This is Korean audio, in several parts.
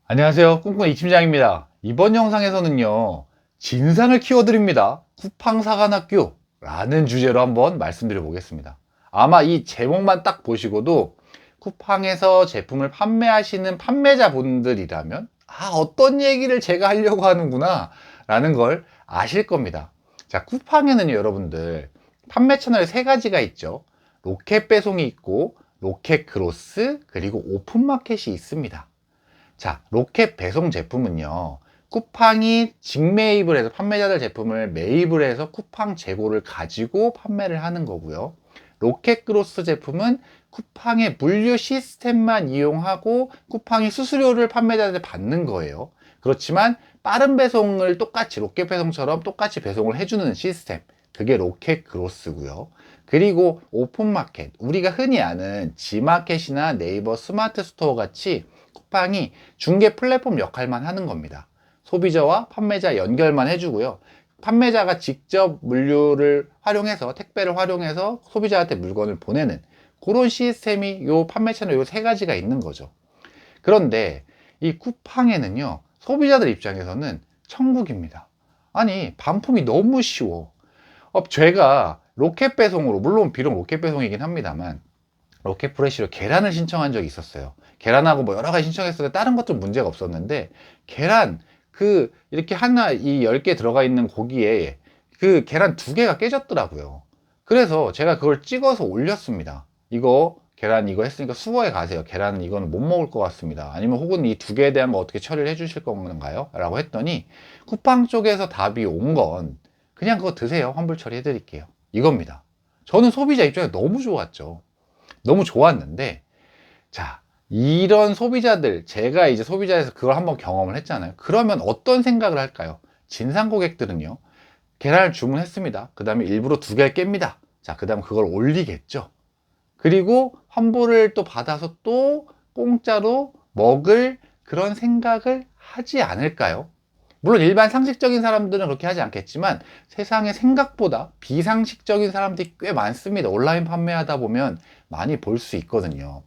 안녕하세요. 꿈꾸는 이팀장입니다. 이번 영상에서는요, 진상을 키워드립니다. 쿠팡사관학교 라는 주제로 한번 말씀드려 보겠습니다. 아마 이 제목만 딱 보시고도 쿠팡에서 제품을 판매하시는 판매자분들이라면 어떤 얘기를 제가 하려고 하는구나 라는 걸 아실 겁니다. 자, 쿠팡에는요, 여러분들 판매 채널이 세 가지가 있죠. 로켓 배송이 있고 로켓 그로스 그리고 오픈마켓이 있습니다. 자, 로켓 배송 제품은요, 쿠팡이 직매입을 해서 판매자들 제품을 매입을 해서 쿠팡 재고를 가지고 판매를 하는 거고요. 로켓 그로스 제품은 쿠팡의 물류 시스템만 이용하고 쿠팡이 수수료를 판매자들한테 받는 거예요. 그렇지만 빠른 배송을 똑같이 로켓 배송처럼 똑같이 배송을 해주는 시스템, 그게 로켓 그로스고요. 그리고 오픈마켓, 우리가 흔히 아는 지마켓이나 네이버 스마트 스토어 같이 쿠팡이 중개 플랫폼 역할만 하는 겁니다. 소비자와 판매자 연결만 해주고요. 판매자가 직접 물류를 활용해서, 택배를 활용해서 소비자한테 물건을 보내는 그런 시스템이 요 판매 채널 요 세 가지가 있는 거죠. 그런데 이 쿠팡에는요, 소비자들 입장에서는 천국입니다. 아니, 반품이 너무 쉬워. 제가 로켓 배송으로, 물론 비록 로켓 배송이긴 합니다만, 로켓 프레시로 계란을 신청한 적이 있었어요. 계란하고 뭐 여러 가지 신청했을 때 다른 것도 문제가 없었는데, 계란 이렇게 하나 이 10개 들어가 있는 고기에 그 계란 2개가 깨졌더라고요. 그래서 제가 그걸 찍어서 올렸습니다. 이거 계란 이거 했으니까 수거해 가세요. 계란은 이거는 못 먹을 것 같습니다. 아니면 혹은 이 2개에 대한 거 어떻게 처리를 해 주실 건가요? 라고 했더니 쿠팡 쪽에서 답이 온 건 그냥 그거 드세요. 환불 처리해 드릴게요. 이겁니다. 저는 소비자 입장에 너무 좋았죠. 너무 좋았는데, 자, 이런 소비자들, 제가 이제 소비자에서 그걸 한번 경험을 했잖아요. 그러면 어떤 생각을 할까요? 진상 고객들은요, 계란을 주문했습니다. 그 다음에 일부러 2개를 깹니다. 자, 그 다음 그걸 올리겠죠. 그리고 환불을 또 받아서 또 공짜로 먹을 그런 생각을 하지 않을까요? 물론 일반 상식적인 사람들은 그렇게 하지 않겠지만 세상에 생각보다 비상식적인 사람들이 꽤 많습니다. 온라인 판매하다 보면 많이 볼 수 있거든요.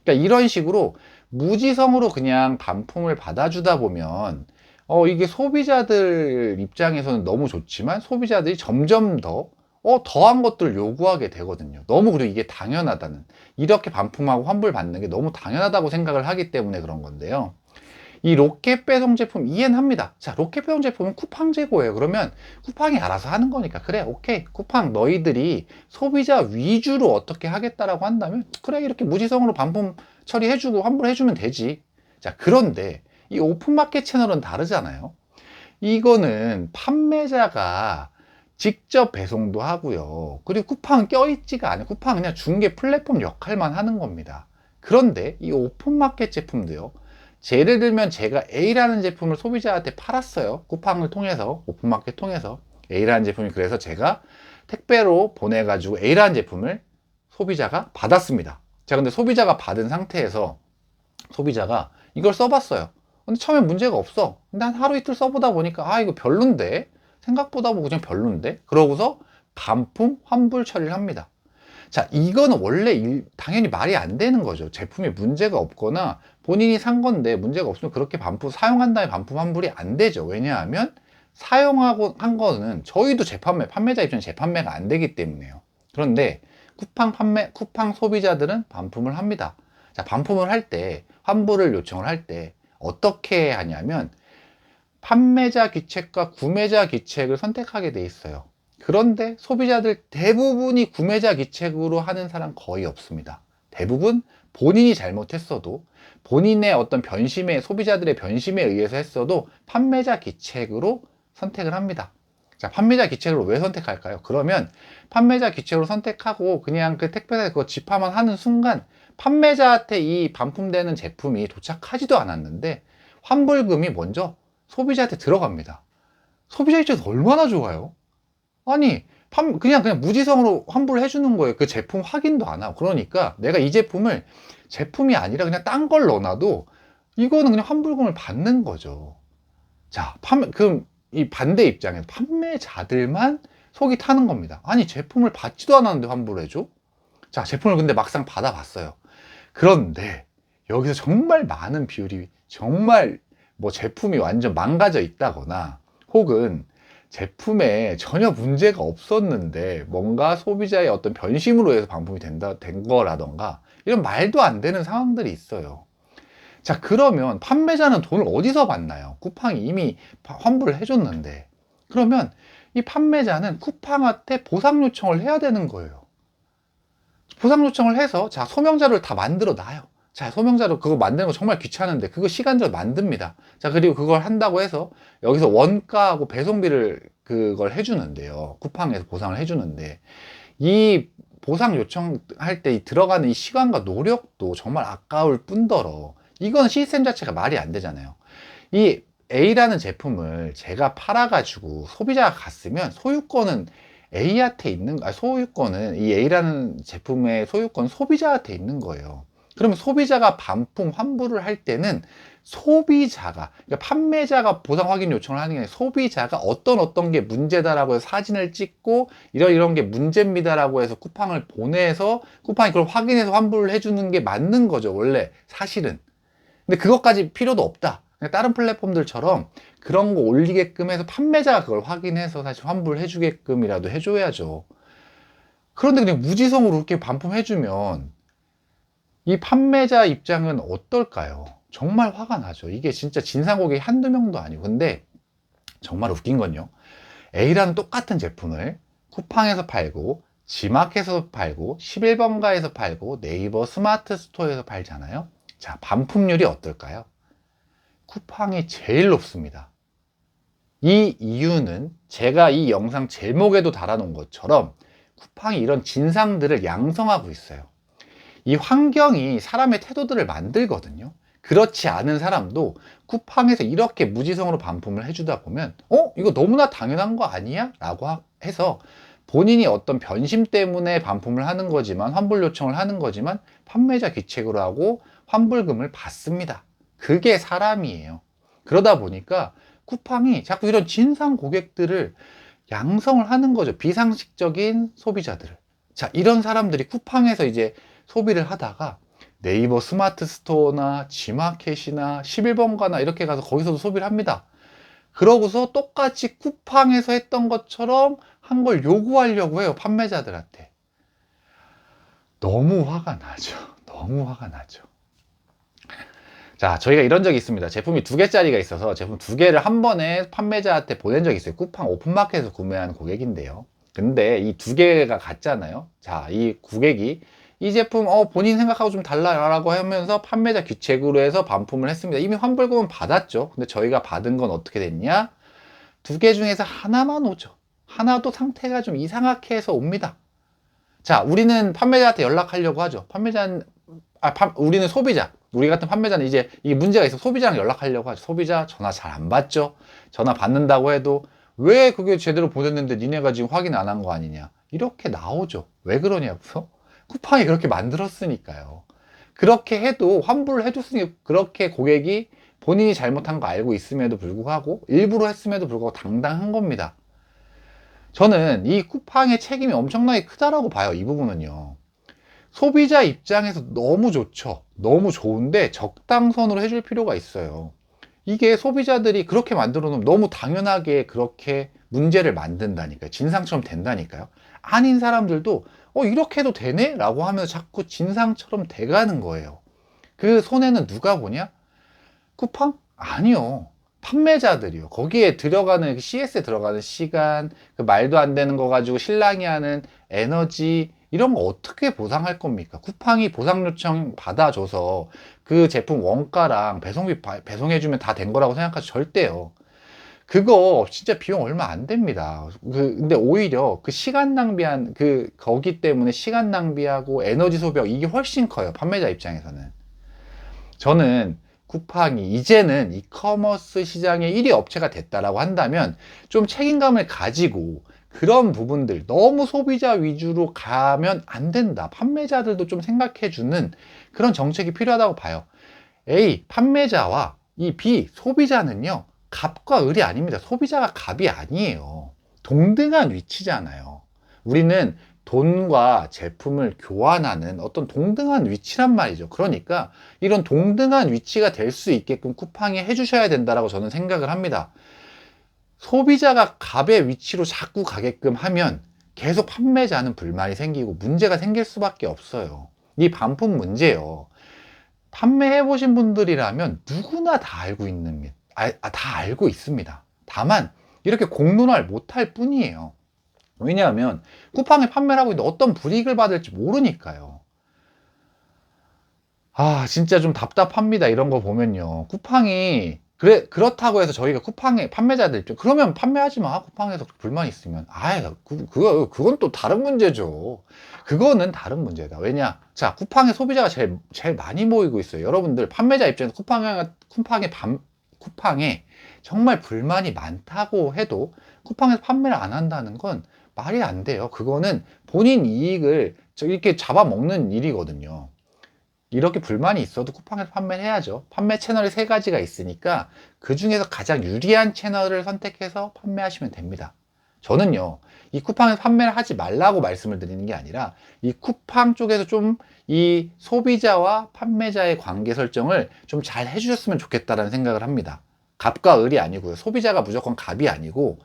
그러니까 이런 식으로 무지성으로 그냥 반품을 받아주다 보면 이게 소비자들 입장에서는 너무 좋지만 소비자들이 점점 더 더한 것들을 요구하게 되거든요. 너무 그리고 이게 당연하다는, 이렇게 반품하고 환불 받는 게 너무 당연하다고 생각을 하기 때문에 그런 건데요. 이 로켓 배송 제품 이해는 합니다. 자, 로켓 배송 제품은 쿠팡 재고예요. 그러면 쿠팡이 알아서 하는 거니까 그래, 오케이, 쿠팡 너희들이 소비자 위주로 어떻게 하겠다라고 한다면 그래, 이렇게 무지성으로 반품 처리해주고 환불해주면 되지. 자, 그런데 이 오픈마켓 채널은 다르잖아요. 이거는 판매자가 직접 배송도 하고요. 그리고 쿠팡은 껴있지가 않아요. 쿠팡은 그냥 중개 플랫폼 역할만 하는 겁니다. 그런데 이 오픈마켓 제품도요. 예를 들면 제가 A라는 제품을 소비자한테 팔았어요. 쿠팡을 통해서, 오픈마켓 통해서. A라는 제품이, 그래서 제가 택배로 보내가지고 A라는 제품을 소비자가 받았습니다. 자, 근데 소비자가 받은 상태에서 소비자가 이걸 써봤어요. 근데 처음에 문제가 없어. 근데 한 하루 이틀 써보다 보니까 이거 별론데? 생각보다 뭐 그냥 별론데? 그러고서 반품 환불 처리를 합니다. 자, 이거는 원래 당연히 말이 안 되는 거죠. 제품에 문제가 없거나 본인이 산 건데 문제가 없으면 그렇게 사용한 다음에 반품 환불이 안 되죠. 왜냐하면 사용하고 한 거는 저희도 판매자 입장에 재판매가 안 되기 때문에요. 그런데 쿠팡 소비자들은 반품을 합니다. 자, 반품을 할 때, 환불을 요청을 할 때 어떻게 하냐면 판매자 귀책과 구매자 귀책을 선택하게 돼 있어요. 그런데 소비자들 대부분이 구매자 귀책으로 하는 사람 거의 없습니다. 대부분 본인이 잘못했어도, 본인의 어떤 소비자들의 변심에 의해서 했어도 판매자 귀책으로 선택을 합니다. 자, 판매자 귀책으로 왜 선택할까요? 그러면 판매자 귀책으로 선택하고 그냥 그 택배사에 그거 집하만 하는 순간 판매자한테 이 반품되는 제품이 도착하지도 않았는데 환불금이 먼저 소비자한테 들어갑니다. 소비자 입장에서 얼마나 좋아요? 아니, 그냥 무지성으로 환불해 주는 거예요. 그 제품 확인도 안 하고. 그러니까 내가 이 제품을 제품이 아니라 그냥 딴 걸 넣어놔도 이거는 그냥 환불금을 받는 거죠. 자, 그럼 이 반대 입장에서 판매자들만 속이 타는 겁니다. 아니, 제품을 받지도 않았는데 환불해줘? 자, 제품을 근데 막상 받아봤어요. 그런데 여기서 정말 많은 비율이 정말 뭐 제품이 완전 망가져 있다거나 혹은 제품에 전혀 문제가 없었는데 뭔가 소비자의 어떤 변심으로 해서 반품이 된 거라던가 이런 말도 안 되는 상황들이 있어요. 자, 그러면 판매자는 돈을 어디서 받나요? 쿠팡이 이미 환불을 해줬는데. 그러면 이 판매자는 쿠팡한테 보상 요청을 해야 되는 거예요. 보상 요청을 해서 자, 소명자료를 다 만들어 놔요. 자, 소명자료 그거 만드는 거 정말 귀찮은데 그거 시간적으로 만듭니다. 자, 그리고 그걸 한다고 해서 여기서 원가하고 배송비를 그걸 해주는데요. 쿠팡에서 보상을 해주는데 이 보상 요청할 때 들어가는 이 시간과 노력도 정말 아까울 뿐더러 이건 시스템 자체가 말이 안 되잖아요. 이 A라는 제품을 제가 팔아가지고 소비자가 갔으면 소유권은 A한테 있는, 소유권은 이 A라는 제품의 소유권 소비자한테 있는 거예요. 그러면 소비자가 반품 환불을 할 때는 소비자가, 그러니까 판매자가 보상 확인 요청을 하는 게 아니라 소비자가 어떤 게 문제다라고 해서 사진을 찍고 이런 게 문제입니다라고 해서 쿠팡을 보내서 쿠팡이 그걸 확인해서 환불을 해주는 게 맞는 거죠, 원래 사실은. 근데 그것까지 필요도 없다. 다른 플랫폼들처럼 그런 거 올리게끔 해서 판매자가 그걸 확인해서 사실 환불해 주게끔이라도 해줘야죠. 그런데 그냥 무지성으로 그렇게 반품해주면 이 판매자 입장은 어떨까요? 정말 화가 나죠. 이게 진짜 진상 고객이 한두 명도 아니고. 근데 정말 웃긴 건요. A라는 똑같은 제품을 쿠팡에서 팔고 지마켓에서 팔고 11번가에서 팔고 네이버 스마트 스토어에서 팔잖아요. 자, 반품률이 어떨까요? 쿠팡이 제일 높습니다. 이 이유는 제가 이 영상 제목에도 달아놓은 것처럼 쿠팡이 이런 진상들을 양성하고 있어요. 이 환경이 사람의 태도들을 만들거든요. 그렇지 않은 사람도 쿠팡에서 이렇게 무지성으로 반품을 해주다 보면 이거 너무나 당연한 거 아니야? 라고 해서 본인이 어떤 변심 때문에 반품을 하는 거지만 환불 요청을 하는 거지만 판매자 귀책으로 하고 환불금을 받습니다. 그게 사람이에요. 그러다 보니까 쿠팡이 자꾸 이런 진상 고객들을 양성을 하는 거죠. 비상식적인 소비자들을. 자, 이런 사람들이 쿠팡에서 이제 소비를 하다가 네이버 스마트 스토어나 지마켓이나 11번가나 이렇게 가서 거기서도 소비를 합니다. 그러고서 똑같이 쿠팡에서 했던 것처럼 한 걸 요구하려고 해요, 판매자들한테. 너무 화가 나죠. 너무 화가 나죠. 자, 저희가 이런 적이 있습니다. 제품이 2개짜리가 있어서 제품 2개를 한 번에 판매자한테 보낸 적이 있어요. 쿠팡 오픈마켓에서 구매한 고객인데요. 근데 이 2개가 같잖아요. 자, 이 고객이 이 제품 본인 생각하고 좀 달라라고 하면서 판매자 귀책으로 해서 반품을 했습니다. 이미 환불금은 받았죠. 근데 저희가 받은 건 어떻게 됐냐? 2개 중에서 하나만 오죠. 하나도 상태가 좀 이상하게 해서 옵니다. 자, 우리는 판매자한테 연락하려고 하죠. 우리는 소비자. 우리 같은 판매자는 이제 이게 문제가 있어 소비자랑 연락하려고 하죠. 소비자 전화 잘 안 받죠. 전화 받는다고 해도 왜 그게 제대로 보냈는데 니네가 지금 확인 안 한 거 아니냐. 이렇게 나오죠. 왜 그러냐고요? 쿠팡이 그렇게 만들었으니까요. 그렇게 해도 환불을 해줬으니 그렇게 고객이 본인이 잘못한 거 알고 있음에도 불구하고 일부러 했음에도 불구하고 당당한 겁니다. 저는 이 쿠팡의 책임이 엄청나게 크다라고 봐요. 이 부분은요. 소비자 입장에서 너무 좋죠. 너무 좋은데 적당선으로 해줄 필요가 있어요. 이게 소비자들이 그렇게 만들어 놓으면 너무 당연하게 그렇게 문제를 만든다니까요. 진상처럼 된다니까요. 아닌 사람들도 이렇게 해도 되네? 라고 하면서 자꾸 진상처럼 돼가는 거예요. 그 손해는 누가 보냐? 쿠팡? 아니요. 판매자들이요. 거기에 들어가는 CS에 들어가는 시간, 그 말도 안 되는 거 가지고 신랑이 하는 에너지 이런 거 어떻게 보상할 겁니까? 쿠팡이 보상 요청 받아줘서 그 제품 원가랑 배송비 배송해주면 다 된 거라고 생각하지 절대요. 그거 진짜 비용 얼마 안 됩니다. 근데 오히려 그 시간 낭비한 거기 때문에 시간 낭비하고 에너지 소비하고 이게 훨씬 커요. 판매자 입장에서는. 저는 쿠팡이 이제는 이커머스 시장의 1위 업체가 됐다라고 한다면 좀 책임감을 가지고 그런 부분들 너무 소비자 위주로 가면 안 된다. 판매자들도 좀 생각해 주는 그런 정책이 필요하다고 봐요. A, 판매자와 이 B, 소비자는요. 갑과 을이 아닙니다. 소비자가 갑이 아니에요. 동등한 위치잖아요. 우리는 돈과 제품을 교환하는 어떤 동등한 위치란 말이죠. 그러니까 이런 동등한 위치가 될 수 있게끔 쿠팡이 해주셔야 된다라고 저는 생각을 합니다. 소비자가 갑의 위치로 자꾸 가게끔 하면 계속 판매자는 불만이 생기고 문제가 생길 수밖에 없어요. 이 반품 문제요. 판매해 보신 분들이라면 누구나 다 알고 있는 다 알고 있습니다. 다만 이렇게 공론화를 못할 뿐이에요. 왜냐하면 쿠팡에 판매를 하고 있는데 어떤 불이익을 받을지 모르니까요. 진짜 좀 답답합니다. 이런 거 보면요. 쿠팡이 그렇다고 해서 저희가 쿠팡에 판매자들 입장 그러면 판매하지 마. 쿠팡에서 불만 있으면. 그건 또 다른 문제죠. 그거는 다른 문제다. 왜냐? 자, 쿠팡에 소비자가 제일 많이 모이고 있어요. 여러분들 판매자 입장에서 쿠팡에 정말 불만이 많다고 해도 쿠팡에서 판매를 안 한다는 건 말이 안 돼요. 그거는 본인 이익을 이렇게 잡아먹는 일이거든요. 이렇게 불만이 있어도 쿠팡에서 판매를 해야죠. 판매 채널이 3가지가 있으니까 그 중에서 가장 유리한 채널을 선택해서 판매하시면 됩니다. 저는요, 이 쿠팡에서 판매를 하지 말라고 말씀을 드리는 게 아니라 이 쿠팡 쪽에서 좀 이 소비자와 판매자의 관계 설정을 좀 잘 해주셨으면 좋겠다라는 생각을 합니다. 갑과 을이 아니고요. 소비자가 무조건 갑이 아니고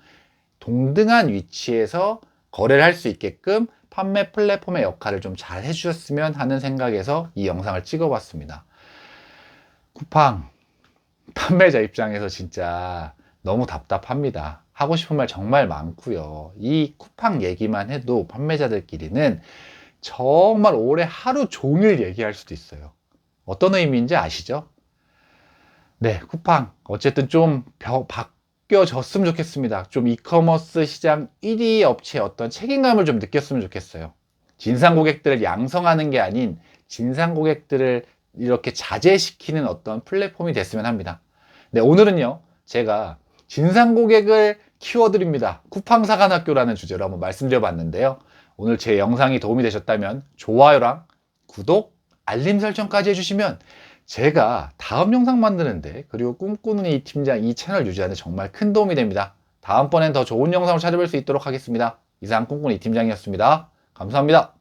동등한 위치에서 거래를 할 수 있게끔 판매 플랫폼의 역할을 좀 잘 해주셨으면 하는 생각에서 이 영상을 찍어봤습니다. 쿠팡 판매자 입장에서 진짜 너무 답답합니다. 하고 싶은 말 정말 많고요. 이 쿠팡 얘기만 해도 판매자들끼리는 정말 올해 하루 종일 얘기할 수도 있어요. 어떤 의미인지 아시죠? 네, 쿠팡 어쨌든 좀 바뀌어졌으면 좋겠습니다. 좀 이커머스 시장 1위 업체의 어떤 책임감을 좀 느꼈으면 좋겠어요. 진상 고객들을 양성하는 게 아닌 진상 고객들을 이렇게 자제시키는 어떤 플랫폼이 됐으면 합니다. 네, 오늘은요, 제가 진상 고객을 키워드립니다. 쿠팡 사관학교라는 주제로 한번 말씀드려 봤는데요. 오늘 제 영상이 도움이 되셨다면 좋아요랑 구독, 알림 설정까지 해주시면 제가 다음 영상 만드는데 그리고 꿈꾸는 이 팀장 이 채널 유지하는 데 정말 큰 도움이 됩니다. 다음번엔 더 좋은 영상을 찾아뵐 수 있도록 하겠습니다. 이상 꿈꾸는 이 팀장이었습니다. 감사합니다.